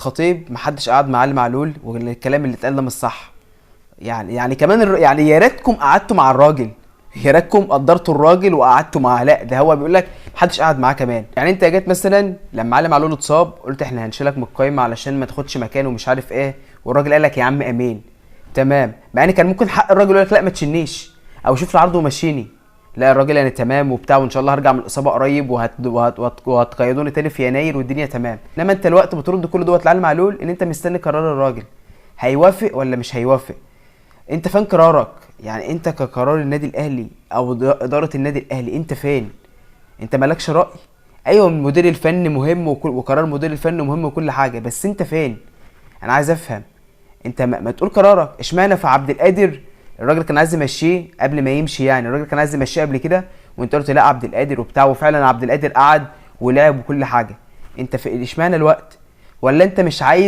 الخطيب محدش قعد مع علي معلول والكلام اللي اتقال ده مش صح. يعني كمان يعني يا ريتكم قعدتوا مع الراجل، يا ريتكم قدرتوا الراجل وقعدتوا معاه. لا ده هو بيقول لك محدش قعد معاه كمان. يعني انت جيت مثلا لما علي معلول اتصاب قلت احنا هنشيلك من القايمه علشان ما تاخدش مكانه ومش عارف ايه، والراجل قال لك يا عم امين تمام، مع ان كان ممكن حق الراجل يقول لك لا ما تشيلنيش او شوف العرض ومشيني. لا الراجل يعني تمام وبتاع وان شاء الله هرجع من الاصابه قريب وهتقيدوني تاني في يناير والدنيا تمام. انما انت الوقت بترد كل دوت لعلي معلول ان انت مستني قرار الراجل هيوافق ولا مش هيوافق. انت فين قرارك؟ يعني انت كقرار النادي الاهلي او اداره النادي الاهلي انت فين؟ انت مالكش راي؟ ايوه المدير الفني مهم وقرار المدير الفني مهم وكل حاجه، بس انت فين؟ انا عايز افهم. انت ما تقول قرارك. اشمعنى في عبد القادر الراجل كان عايز يمشيه قبل ما يمشي، يعني الراجل كان عايز يمشيه قبل كده وانت قلت لا عبد القادر وبتاع، وفعلا عبد القادر قعد ولعب وكل حاجه. انت في اشمعنى الوقت؟ ولا انت مش عايز